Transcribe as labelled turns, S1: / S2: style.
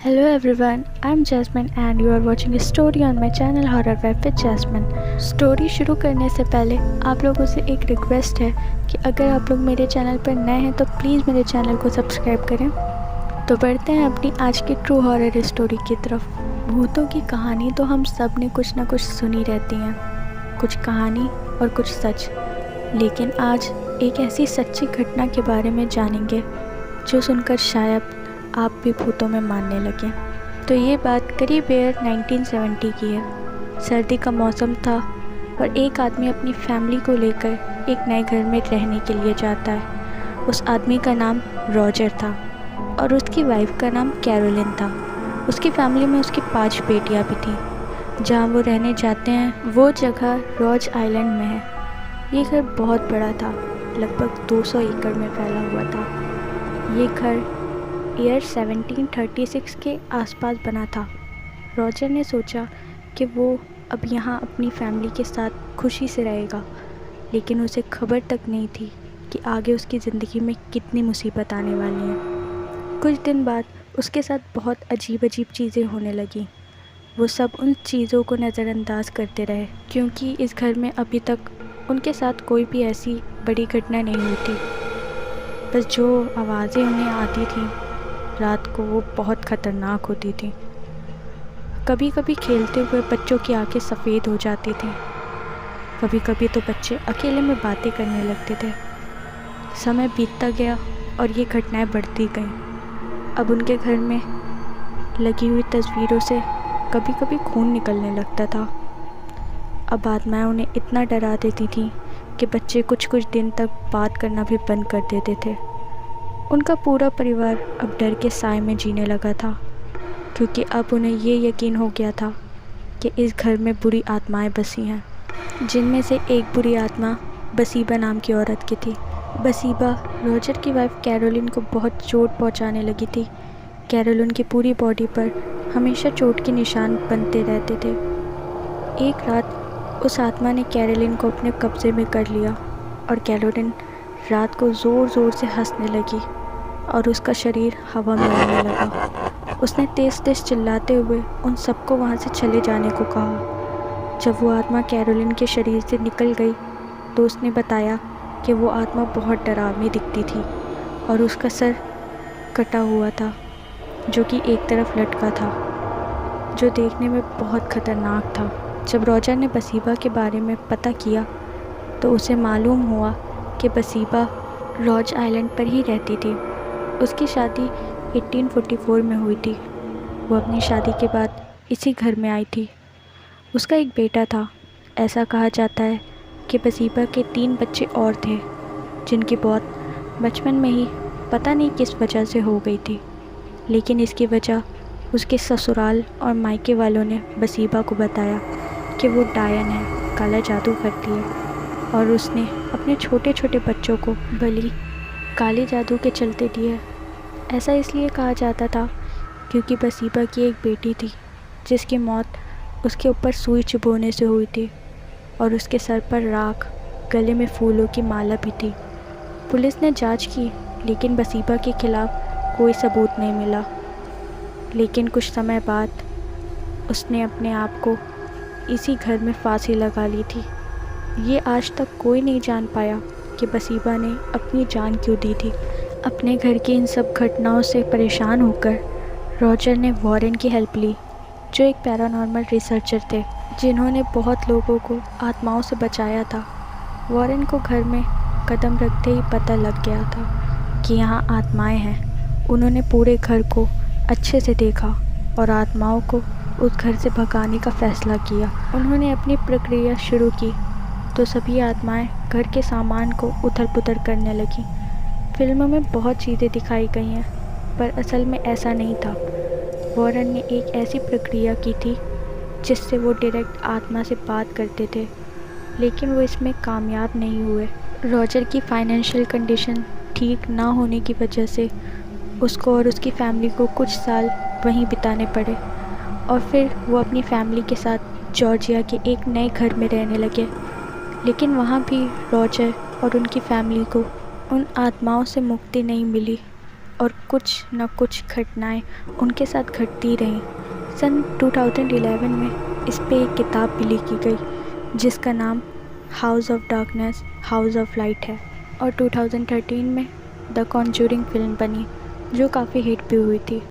S1: Hello everyone, I'm Jasmine and you are watching a story on my channel Horror Vibe with Jasmine। Story शुरू करने से पहले आप लोगों से एक रिक्वेस्ट है कि अगर आप लोग मेरे चैनल पर नए हैं तो प्लीज़ मेरे चैनल को सब्सक्राइब करें। तो बढ़ते हैं अपनी आज की ट्रू हॉरर स्टोरी की तरफ। भूतों की कहानी तो हम सब ने कुछ ना कुछ सुनी रहती हैं, कुछ कहानी और कुछ सच। लेकिन आज एक ऐसी सच्ची घटना के बारे में जानेंगे जो सुनकर शायद आप भी भूतों में मानने लगे। तो ये बात करीब ईयर 1970 की है। सर्दी का मौसम था और एक आदमी अपनी फैमिली को लेकर एक नए घर में रहने के लिए जाता है। उस आदमी का नाम रॉजर था और उसकी वाइफ का नाम कैरोलिन था। उसकी फैमिली में उसकी 5 बेटियां भी थीं। जहाँ वो रहने जाते हैं वो जगह रॉज आइलैंड में है। ये घर बहुत बड़ा था, लगभग 200 एकड़ में फैला हुआ था। ये घर ईयर 1736 के आसपास बना था। रॉजर ने सोचा कि वो अब यहाँ अपनी फैमिली के साथ खुशी से रहेगा, लेकिन उसे खबर तक नहीं थी कि आगे उसकी ज़िंदगी में कितनी मुसीबत आने वाली हैं। कुछ दिन बाद उसके साथ बहुत अजीब अजीब चीज़ें होने लगी। वो सब उन चीज़ों को नज़रअंदाज करते रहे क्योंकि इस घर में अभी तक उनके साथ कोई भी ऐसी बड़ी घटना नहीं हुई थी। बस जो आवाज़ें उन्हें आती थीं रात को वो बहुत ख़तरनाक होती थी। कभी कभी खेलते हुए बच्चों की आंखें सफ़ेद हो जाती थीं। कभी कभी तो बच्चे अकेले में बातें करने लगते थे। समय बीतता गया और ये घटनाएं बढ़ती गईं। अब उनके घर में लगी हुई तस्वीरों से कभी कभी खून निकलने लगता था। अब आत्माएं उन्हें इतना डरा देती थीं कि बच्चे कुछ कुछ दिन तक बात करना भी बंद कर देते थे। उनका पूरा परिवार अब डर के साए में जीने लगा था क्योंकि अब उन्हें ये यकीन हो गया था कि इस घर में बुरी आत्माएं बसी हैं, जिनमें से एक बुरी आत्मा बसीबा नाम की औरत की थी। बसीबा रॉजर की वाइफ कैरोलिन को बहुत चोट पहुंचाने लगी थी। कैरोलिन की पूरी बॉडी पर हमेशा चोट के निशान बनते रहते थे। एक रात उस आत्मा ने कैरोलिन को अपने कब्जे में कर लिया और कैरोलिन रात को ज़ोर ज़ोर से हंसने लगी और उसका शरीर हवा में उड़ने लगा। उसने तेज़ तेज़ चिल्लाते हुए उन सबको वहाँ से चले जाने को कहा। जब वो आत्मा कैरोलिन के शरीर से निकल गई तो उसने बताया कि वो आत्मा बहुत डरावनी दिखती थी और उसका सर कटा हुआ था जो कि एक तरफ लटका था, जो देखने में बहुत ख़तरनाक था। जब रॉजर ने बसीबा के बारे में पता किया तो उसे मालूम हुआ कि बसीबा रॉज आइलैंड पर ही रहती थी। उसकी शादी 1844 में हुई थी। वो अपनी शादी के बाद इसी घर में आई थी। उसका एक बेटा था। ऐसा कहा जाता है कि बसीबा के 3 बच्चे और थे जिनकी मौत बचपन में ही पता नहीं किस वजह से हो गई थी, लेकिन इसकी वजह उसके ससुराल और मायके वालों ने बसीबा को बताया कि वो डायन है, काला जादू करती है और उसने अपने छोटे छोटे बच्चों को बलि काले जादू के चलते दिए। ऐसा इसलिए कहा जाता था क्योंकि बसीबा की एक बेटी थी जिसकी मौत उसके ऊपर सुई चुभोने से हुई थी और उसके सर पर राख, गले में फूलों की माला भी थी। पुलिस ने जांच की लेकिन बसीबा के खिलाफ़ कोई सबूत नहीं मिला। लेकिन कुछ समय बाद उसने अपने आप को इसी घर में फांसी लगा ली थी। ये आज तक कोई नहीं जान पाया कि बसीबा ने अपनी जान क्यों दी थी। अपने घर की इन सब घटनाओं से परेशान होकर रॉजर ने वॉरेन की हेल्प ली, जो एक पैरानॉर्मल रिसर्चर थे जिन्होंने बहुत लोगों को आत्माओं से बचाया था। वॉरेन को घर में कदम रखते ही पता लग गया था कि यहाँ आत्माएं हैं। उन्होंने पूरे घर को अच्छे से देखा और आत्माओं को उस घर से भगाने का फ़ैसला किया। उन्होंने अपनी प्रक्रिया शुरू की तो सभी आत्माएं घर के सामान को उथल पुथल करने लगी। फिल्मों में बहुत चीज़ें दिखाई गई हैं पर असल में ऐसा नहीं था। वॉरेन ने एक ऐसी प्रक्रिया की थी जिससे वो डायरेक्ट आत्मा से बात करते थे, लेकिन वो इसमें कामयाब नहीं हुए। रॉजर की फाइनेंशियल कंडीशन ठीक ना होने की वजह से उसको और उसकी फैमिली को कुछ साल वहीं बिताने पड़े और फिर वो अपनी फैमिली के साथ जॉर्जिया के एक नए घर में रहने लगे। लेकिन वहाँ भी रॉजर और उनकी फैमिली को उन आत्माओं से मुक्ति नहीं मिली और कुछ न कुछ घटनाएं उनके साथ घटती रहीं। सन 2011 में इस पे एक किताब भी लिखी गई जिसका नाम house of darkness house of light है, और 2013 में द कॉन्जूरिंग फिल्म बनी जो काफ़ी हिट भी हुई थी।